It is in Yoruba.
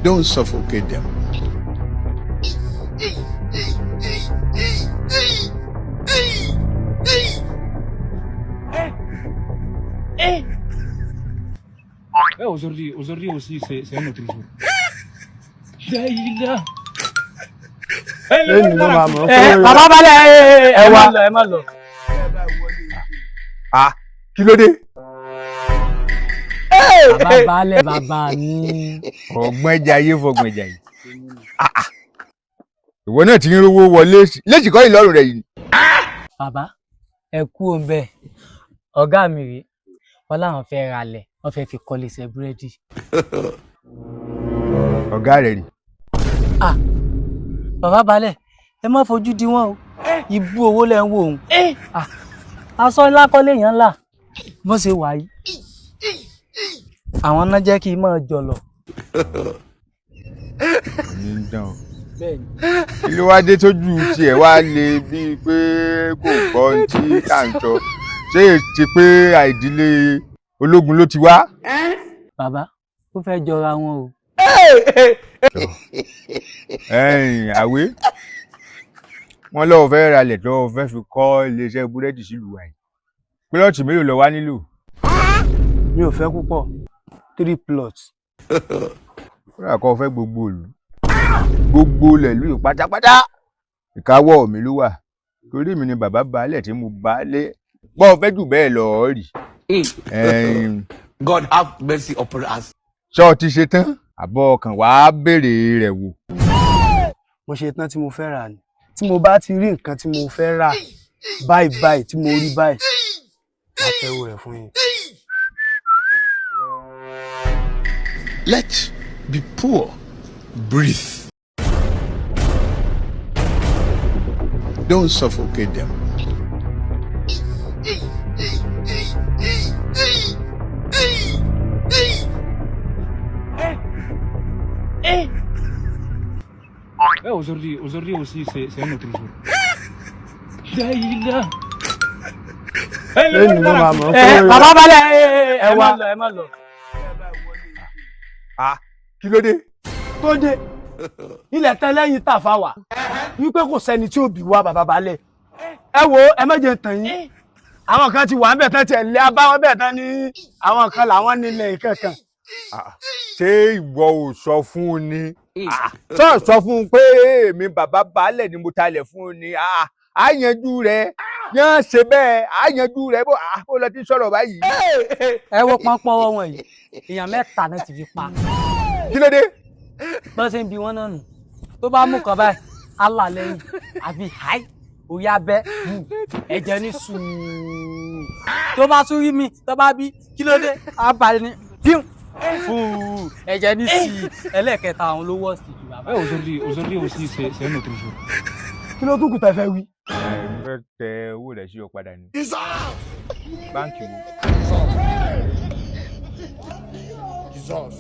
Don't suffocate them. Aujourd'hui aussi, c'est un autre jour. Bàbá balẹ̀ ẹ má lọ. Kí ló dé? Bàbá balẹ̀ bàbá mi. Ọgbọ́n jayé fọgbọ́n jayé. Ìwọ náà ti ń rówó wọlé léjì kọ́ ìlọrùn rẹ̀ yìí. Bàbá ẹ kú òun bẹ́ẹ̀ ọ̀gá mi rèé wọ́n láwọn fẹ́ ralẹ̀ wọ́n fẹ́ fi kọ́lé iṣẹ́ búrẹ́dì. Ọ̀gá rẹ̀ rí. Bàbá balẹ̀ ẹ má fojú di wọn o ibú owó lẹ ń wò òun. Aṣọ ńlá kọ́lé yẹn ńlá bó ṣe wà yìí àwọn náà jẹ́ kí n máa jọ̀lọ̀. Ní dán. Kí ló wá dé tójú tiẹ̀ wá le bíi pé kò gbọ́ ohun tí à ń sọ? Ṣé èsì pé àìdílé ológun ló ti wá? Bàbá ó fẹ́ jọra wọn o. Àwé wọ́n lọ́wọ́ fẹ́ ralẹ̀ tó fẹ́ fi kọ́ iléeṣẹ́ búrẹ́dì sílùú wa yìí. Plọ́ọ̀tì mélòó lọ wá nílò? Mi ò fẹ́ púpọ̀ 3 plots. Kódà kó fẹ́ gbogbo ìlú. Gbogbo ilẹ̀ ìlú pátápátá ìkáwọ́ mi ló wà. Torí mi ni bàbá baálẹ̀ tí mo baálé. Bọ́ fẹ́ jù bẹ́ẹ̀ lọ rí. God have mercy upon us. Ṣé o ti ṣe tán? Àbọ̀ ọkàn wàá béèrè rẹ̀ wò. Mo ṣe tán tí mo fẹ́ rà ni. Tí mo bá ti rí nǹkan tí mo fẹ́ rà báyìí tí mo rí báyìí máa fẹ́ wò rẹ̀ fún yín. Let the poor breathe. Don't suffocate them. Aujourd'hui aussi, c'est un autre jour. Bàbá balẹ̀ ẹ má lọ. Kí ló dé? Tó dé ilẹ̀ tẹ́lẹ̀yìn tà fáwà wípé kò sẹ́ni tí ó bí wá bàbá balẹ̀. Ẹ wo ẹ má jẹ́ tàn yín. Àwọn kan ti wà ń bẹ̀ tán tiẹ̀ lé abáwọn bẹ̀ tán ní àwọn kan làwọn nílẹ̀ ìkankan. Ṣé ìwọ ò sọ fún un ni? Tó sọ fún un pé èmi bàbá baálẹ̀ ni mo talẹ̀ fún un ni. Á yanjú rẹ̀ yán ṣe bẹ́ẹ̀ á yanjú rẹ̀ bó lọ ti sọ̀rọ̀ báyìí. Ẹ wo pọ́npọ́n wọn yìí èèyàn 3 náà ti fi pa. Kí ló dé? Bọ́n ṣe ń bi wọ́n náà nù tó bá mú kan báyìí Allah lẹ́yìn àbí háì orí abẹ́ ẹ̀jẹ̀ ní sùúrù tó bá tún rí mi tó bá bí kí ló dé abalẹ̀ ní bíu fún ẹ̀jẹ̀ ní sí ẹlẹ́ẹ̀kẹta àwọn olówó sí jù bàbá. Aujourd'hui aussi, c'est un autre jour. Kí ló tún kù tẹ́ fẹ́ wí? Mo fẹ́ tẹ owó rẹ̀ sí ọ padà ní. Báńkì wo? Jesus.